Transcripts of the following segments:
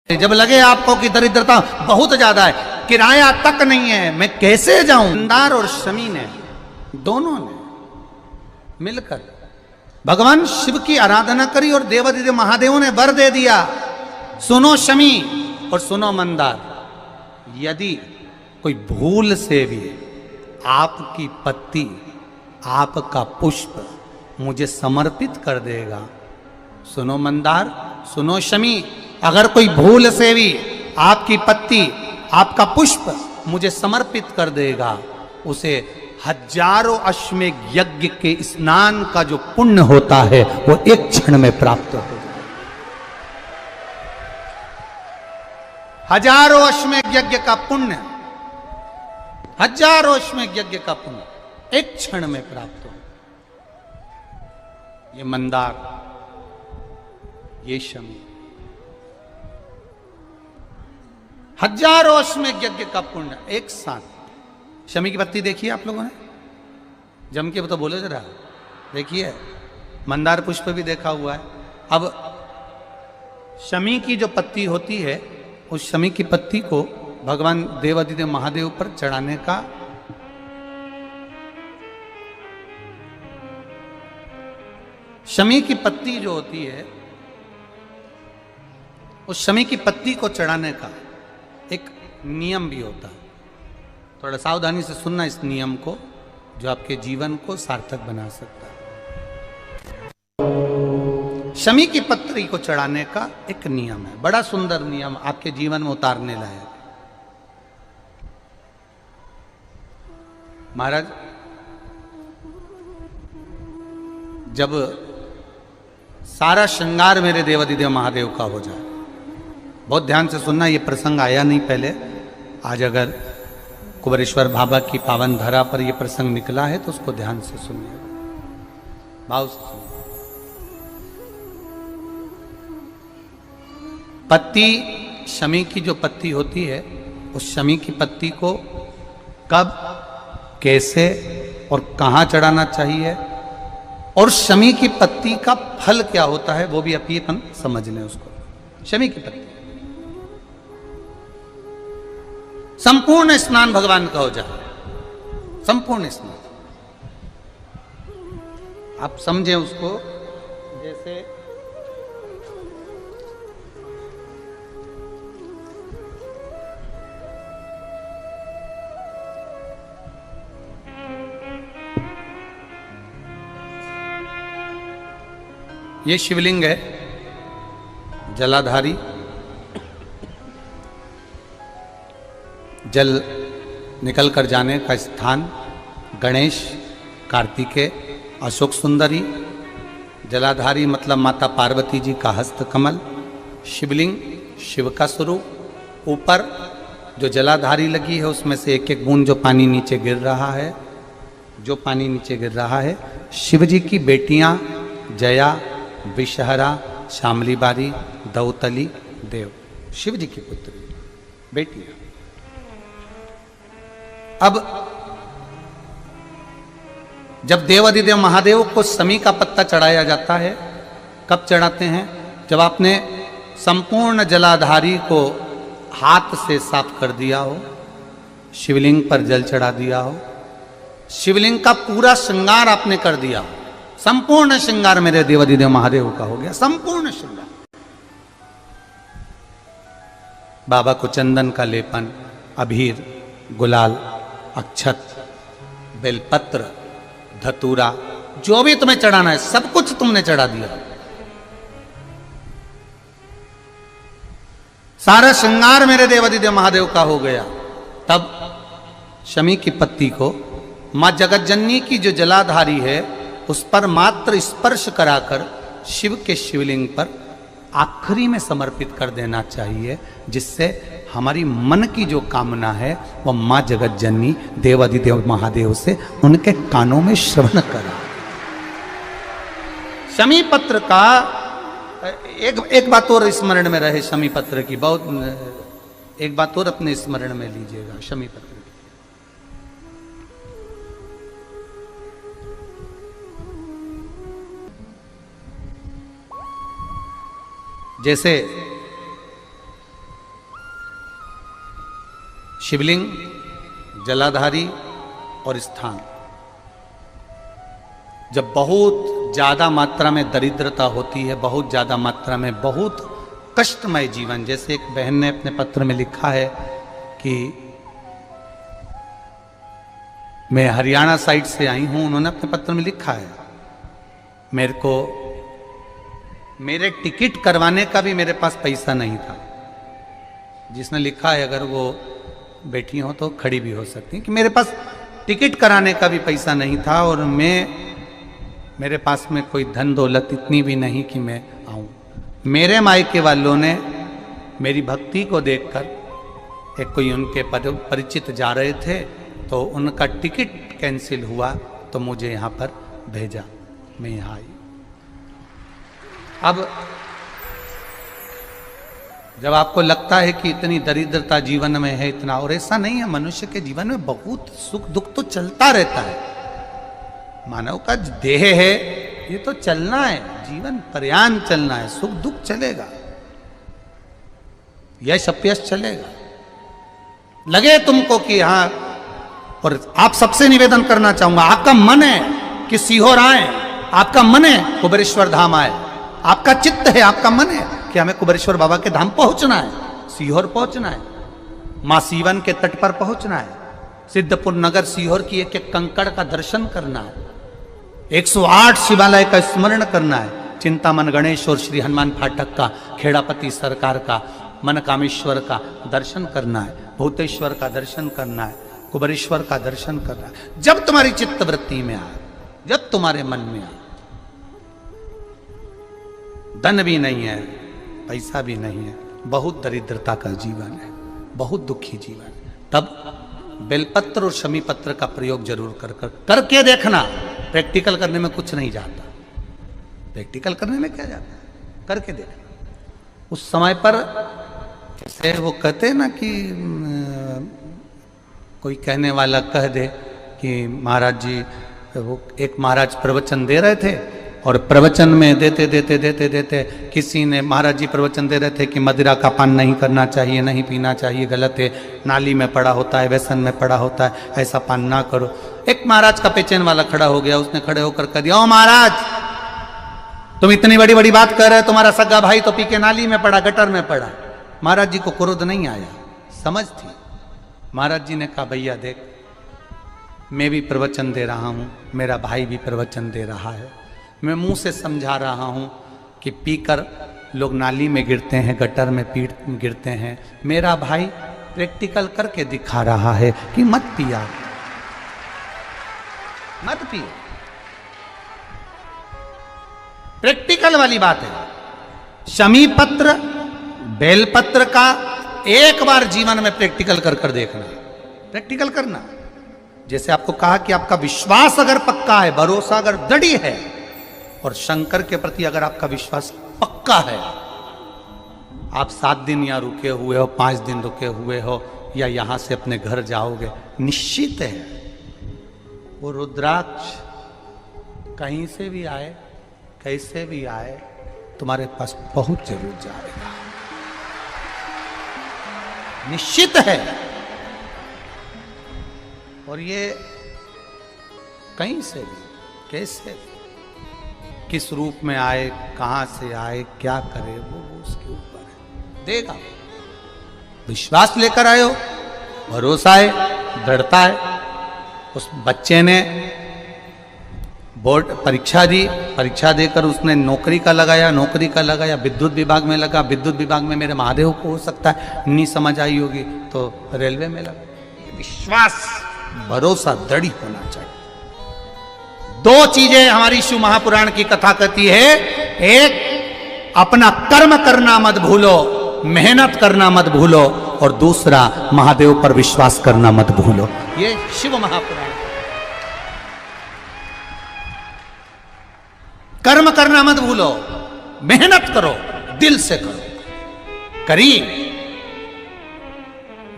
जब लगे आपको कि दरिद्रता बहुत ज्यादा है, किराया तक नहीं है, मैं कैसे जाऊं। मंदार और शमी ने दोनों ने मिलकर भगवान शिव की आराधना करी और देवादिदेव महादेवों ने वर दे दिया, सुनो शमी और सुनो मंदार, यदि कोई भूल से भी आपकी पत्ती, आपका पुष्प मुझे समर्पित कर देगा, सुनो मंदार, सुनो शमी, अगर कोई भूल से भी आपकी पत्ती, आपका पुष्प मुझे समर्पित कर देगा, उसे हजारों अश्वमेध यज्ञ के स्नान का जो पुण्य होता है वो एक क्षण में प्राप्त हो जाए। हजारों अश्वमेध यज्ञ का पुण्य, हजारों अश्वमेध यज्ञ का पुण्य एक क्षण में प्राप्त हो। ये मंदार, ये शमी, हजारों अश्वमेध यज्ञ का पुण्य एक साथ। शमी की पत्ती देखिए आप लोगों ने, जम के तो बोले जरा, देखिए मंदार पुष्प भी देखा हुआ है। अब शमी की जो पत्ती होती है, उस शमी की पत्ती को भगवान देवादिदेव महादेव पर चढ़ाने का शमी की पत्ती जो होती है, उस शमी की पत्ती को चढ़ाने का एक नियम भी होता है। थोड़ा सावधानी से सुनना इस नियम को, जो आपके जीवन को सार्थक बना सकता है। शमी की पत्री को चढ़ाने का एक नियम है, बड़ा सुंदर नियम, आपके जीवन में उतारने लायक। महाराज, जब सारा श्रृंगार मेरे देवादिदेव महादेव का हो जाए, बहुत ध्यान से सुनना, ये प्रसंग आया नहीं पहले, आज अगर कुबेरेश्वर बाबा की पावन धरा पर यह प्रसंग निकला है तो उसको ध्यान से सुनिए, भाव से सुनिए। पत्ती, शमी की जो पत्ती होती है, उस शमी की पत्ती को कब, कैसे और कहां चढ़ाना चाहिए, और शमी की पत्ती का फल क्या होता है वो भी अपन समझ लें उसको। शमी की पत्ती, संपूर्ण स्नान भगवान का हो जाए, संपूर्ण स्नान, आप समझें उसको। जैसे ये शिवलिंग है, जलाधारी, जल निकल कर जाने का स्थान, गणेश, कार्तिकेय, अशोक सुंदरी, जलाधारी मतलब माता पार्वती जी का हस्त कमल, शिवलिंग, शिव का स्वरूप, ऊपर जो जलाधारी लगी है उसमें से एक एक बूंद जो पानी नीचे गिर रहा है, जो पानी नीचे गिर रहा है, शिव जी की बेटियां जया, विषहरा, शामली बारी, दौतली, देव, शिव जी की पुत्री बेटियां। अब जब देवादिदेव महादेव को शमी का पत्ता चढ़ाया जाता है, कब चढ़ाते हैं, जब आपने संपूर्ण जलाधारी को हाथ से साफ कर दिया हो, शिवलिंग पर जल चढ़ा दिया हो, शिवलिंग का पूरा श्रृंगार आपने कर दिया हो, संपूर्ण श्रृंगार मेरे देवादिदेव महादेव का हो गया, संपूर्ण श्रृंगार। बाबा को चंदन का लेपन, अबीर, गुलाल, अक्षत, बेलपत्र, धतूरा, जो भी तुम्हें चढ़ाना है सब कुछ तुमने चढ़ा दिया, सारा श्रृंगार मेरे देवादिदेव महादेव का हो गया। तब शमी की पत्ती को मां जगतजननी की जो जलाधारी है उस पर मात्र स्पर्श कराकर शिव के शिवलिंग पर आखिरी में समर्पित कर देना चाहिए, जिससे हमारी मन की जो कामना है वह मां जगत जननी देवादिदेव महादेव से उनके कानों में श्रवण करा। शमी पत्र का एक बात और स्मरण में रहे, शमी पत्र की बहुत एक बात और अपने स्मरण में लीजिएगा। शमी पत्र की जैसे शिवलिंग, जलाधारी और स्थान। जब बहुत ज्यादा मात्रा में दरिद्रता होती है, बहुत ज्यादा मात्रा में बहुत कष्टमय जीवन, जैसे एक बहन ने अपने पत्र में लिखा है कि मैं हरियाणा साइड से आई हूं, उन्होंने अपने पत्र में लिखा है मेरे को मेरे टिकट करवाने का भी मेरे पास पैसा नहीं था। जिसने लिखा है, अगर वो बैठी हो तो खड़ी भी हो सकती, कि मेरे पास टिकट कराने का भी पैसा नहीं था और मेरे पास में कोई धन दौलत इतनी भी नहीं कि मैं आऊं। मेरे मायके वालों ने मेरी भक्ति को देखकर, एक कोई उनके परिचित जा रहे थे तो उनका टिकट कैंसिल हुआ तो मुझे यहाँ पर भेजा, मैं यहाँ आई। अब जब आपको लगता है कि इतनी दरिद्रता जीवन में है, इतना, और ऐसा नहीं है, मनुष्य के जीवन में बहुत सुख दुख तो चलता रहता है। मानव का देह है, ये तो चलना है, जीवन पर्यान चलना है, सुख दुख चलेगा, यश अपयश चलेगा। लगे तुमको कि हाँ, और आप सबसे निवेदन करना चाहूंगा, आपका मन है कि सीहोर आए, आपका मन है कुबेरेश्वर धाम आए, आपका चित्त है, आपका मन है कि हमें कुबेरेश्वर बाबा के धाम पहुंचना है, सीहोर पहुंचना है, मां सीवन के तट पर पहुंचना है, सिद्धपुर नगर सीहोर की एक एक कंकड़ का दर्शन करना है, 108 शिवालय का स्मरण करना है, चिंतामन गणेश और श्री हनुमान फाटक का, खेड़ापति सरकार का, मनकामेश्वर का दर्शन करना है, भूतेश्वर का दर्शन करना है, कुबेरेश्वर का दर्शन करना है। जब तुम्हारी चित्त वृत्ति में आए, जब तुम्हारे मन में आए, धन भी नहीं है, पैसा भी नहीं है, बहुत दरिद्रता का जीवन है, बहुत दुखी जीवन है, तब बेलपत्र और शमी पत्र का प्रयोग जरूर करके देखना। प्रैक्टिकल करने में कुछ नहीं जाता, प्रैक्टिकल करने में क्या जाता है, करके देखना। उस समय पर जैसे वो कहते हैं ना कि कोई कहने वाला कह दे कि महाराज जी, वो एक महाराज प्रवचन दे रहे थे और प्रवचन में देते देते देते देते किसी ने, महाराज जी प्रवचन दे रहे थे कि मदिरा का पान नहीं करना चाहिए, नहीं पीना चाहिए, गलत है, नाली में पड़ा होता है, व्यसन में पड़ा होता है, ऐसा पान ना करो। एक महाराज का पेचेन वाला खड़ा हो गया, उसने खड़े होकर कह दिया, ओ महाराज, तुम इतनी बड़ी बड़ी बात कर रहे हो, तुम्हारा सगा भाई तो पी के नाली में पड़ा, गटर में पड़ा। महाराज जी को क्रोध नहीं आया, समझ थी। महाराज जी ने कहा, भैया देख, मैं भी प्रवचन दे रहा हूँ, मेरा भाई भी प्रवचन दे रहा है, मैं मुंह से समझा रहा हूं कि पीकर लोग नाली में गिरते हैं, गटर में गिरते हैं, मेरा भाई प्रैक्टिकल करके दिखा रहा है कि मत पिया, मत पियो। प्रैक्टिकल वाली बात है। शमी पत्र, बेलपत्र का एक बार जीवन में प्रैक्टिकल कर देखना, प्रैक्टिकल करना। जैसे आपको कहा कि आपका विश्वास अगर पक्का है, भरोसा अगर दृढ़ है, और शंकर के प्रति अगर आपका विश्वास पक्का है, आप 7 दिन यहाँ रुके हुए हो, 5 दिन रुके हुए हो, या यहां से अपने घर जाओगे, निश्चित है वो रुद्राक्ष कहीं से भी आए, कैसे भी आए, तुम्हारे पास बहुत जरूर जाएगा, निश्चित है। और ये कहीं से भी, कैसे भी, किस रूप में आए, कहां से आए, क्या करे, वो उसके ऊपर है, देगा। विश्वास लेकर आए हो, भरोसा है, दृढ़ता है। उस बच्चे ने बोर्ड परीक्षा दी, परीक्षा देकर उसने नौकरी का लगाया, विद्युत विभाग में लगा, विद्युत विभाग में मेरे महादेव को हो सकता है नहीं समझ आई होगी तो रेलवे में लगा। विश्वास, भरोसा दृढ़ होना चाहिए। 2 चीजें हमारी शिव महापुराण की कथा कहती है, एक अपना कर्म करना मत भूलो, मेहनत करना मत भूलो, और दूसरा महादेव पर विश्वास करना मत भूलो। ये शिव महापुराण। कर्म करना मत भूलो, मेहनत करो, दिल से करो। करी,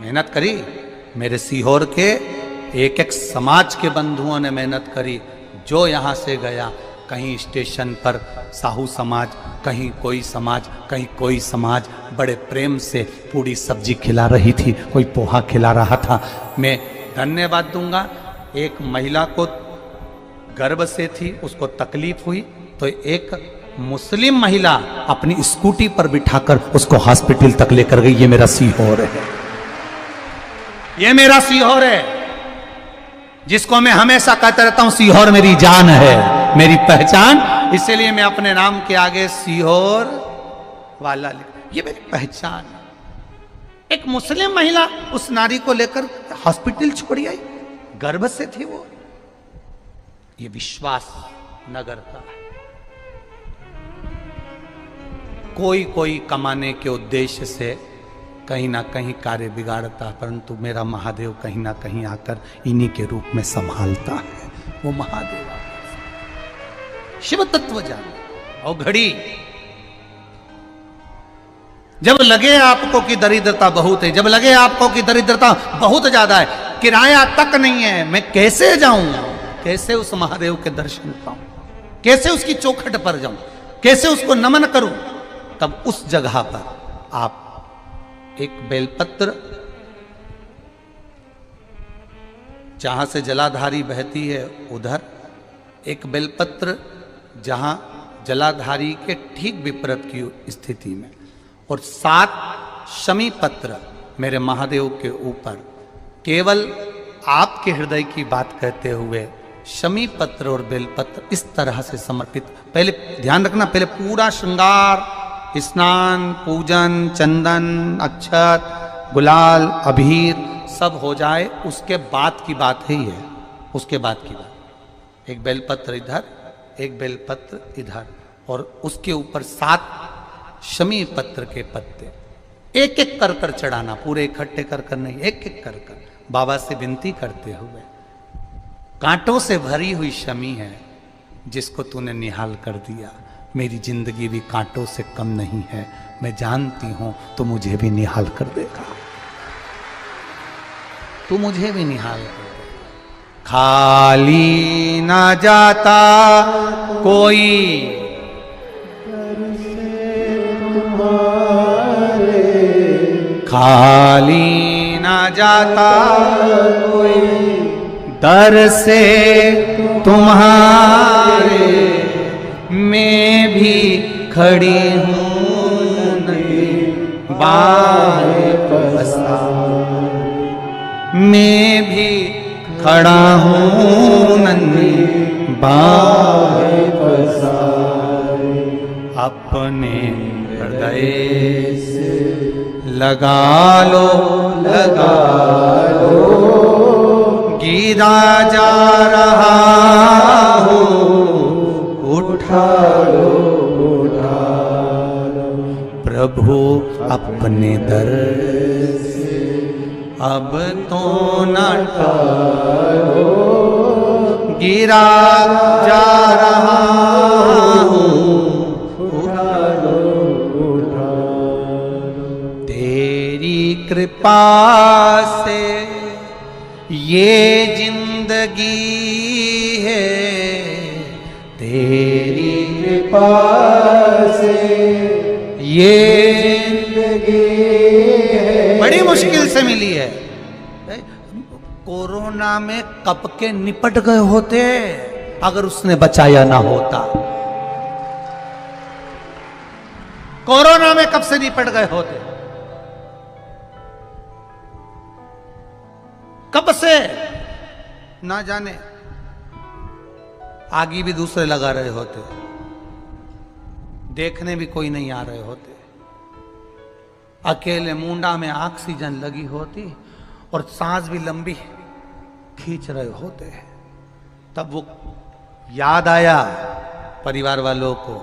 मेहनत करी। मेरे सीहोर के एक एक समाज के बंधुओं ने मेहनत करी। जो यहां से गया कहीं स्टेशन पर साहू समाज, कहीं कोई समाज, कहीं कोई समाज बड़े प्रेम से पूरी सब्जी खिला रही थी, कोई पोहा खिला रहा था। मैं धन्यवाद दूंगा। एक महिला को गर्भ से थी, उसको तकलीफ हुई तो एक मुस्लिम महिला अपनी स्कूटी पर बिठाकर उसको हॉस्पिटल तक लेकर गई। ये मेरा सीहोर है, ये मेरा सीहोर है, जिसको मैं हमेशा कहता रहता हूं सीहोर मेरी जान है, मेरी पहचान। इसलिए मैं अपने नाम के आगे सीहोर वाला लिख, ये मेरी पहचान है। एक मुस्लिम महिला उस नारी को लेकर हॉस्पिटल छोड़ी आई, गर्भ से थी वो। ये विश्वास नगर का है। कोई कमाने के उद्देश्य से कहीं ना कहीं कार्य बिगाड़ता, परंतु मेरा महादेव कहीं ना कहीं आकर इन्हीं के रूप में संभालता है। वो महादेव शिव तत्व जाने। और घड़ी जब लगे आपको कि दरिद्रता बहुत है, जब लगे आपको कि दरिद्रता बहुत ज्यादा है, किराया तक नहीं है, मैं कैसे जाऊं, कैसे उस महादेव के दर्शन पाऊं, कैसे उसकी चौखट पर जाऊं, कैसे उसको नमन करूं, तब उस जगह पर आप एक बेलपत्र, जहां से जलाधारी बहती है उधर एक बेलपत्र, जहां जलाधारी के ठीक विपरीत की स्थिति में, और 7 शमी पत्र मेरे महादेव के ऊपर, केवल आपके हृदय की बात कहते हुए शमी पत्र और बेलपत्र इस तरह से समर्पित। पहले ध्यान रखना, पहले पूरा श्रृंगार, स्नान, पूजन, चंदन, अक्षत, गुलाल, अबीर सब हो जाए, उसके बाद की बात है ये, उसके बाद की बात। एक बेलपत्र इधर, एक बेलपत्र इधर, और उसके ऊपर 7 शमी पत्र के पत्ते एक एक कर कर चढ़ाना, पूरे इकट्ठे कर कर नहीं, एक एक कर कर बाबा से विनती करते हुए। कांटों से भरी हुई शमी है जिसको तूने निहाल कर दिया, मेरी जिंदगी भी कांटों से कम नहीं है, मैं जानती हूं तो मुझे भी निहाल कर देगा, तू मुझे भी निहाल कर देगा। खाली ना जाता कोई खाली ना जाता कोई, दर से तुम्हारे मैं भी खड़ी हूँ नहीं बाहें पसारे, मैं भी खड़ा हूँ नन्ही बाहें पसारे, अपने हृदय से लगा लो गिरा जा रहा हूँ, उठा लो प्रभु अपने दर से, अब तो न टालो, गिरा जा रहा हूँ, उठा लो तेरी कृपा से ये जिंदगी है, तेरी कृपा से ये जिंदगी है। बड़ी मुश्किल से मिली है। कोरोना में कब के निपट गए होते अगर उसने बचाया ना होता। कोरोना में कब से निपट गए होते, कब से ना जाने। आगे भी दूसरे लगा रहे होते, देखने भी कोई नहीं आ रहे होते, अकेले मुंडा में ऑक्सीजन लगी होती और सांस भी लंबी खींच रहे होते। तब वो याद आया परिवार वालों को,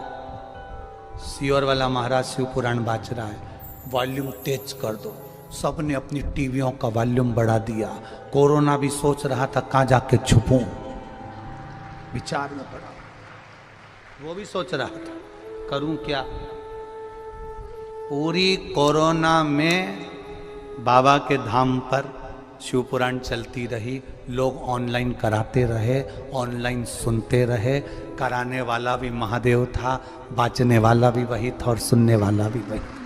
सीहोर वाला महाराज शिव पुराण बाज रहा है, वॉल्यूम तेज कर दो। सबने अपनी टीवियों का वॉल्यूम बढ़ा दिया। कोरोना भी सोच रहा था कहां जाके छुपूं, विचार में पड़ा, वो भी सोच रहा था करूं क्या। पूरी कोरोना में बाबा के धाम पर शिव पुराण चलती रही, लोग ऑनलाइन कराते रहे, ऑनलाइन सुनते रहे। कराने वाला भी महादेव था, बाँचने वाला भी वही था और सुनने वाला भी वही था।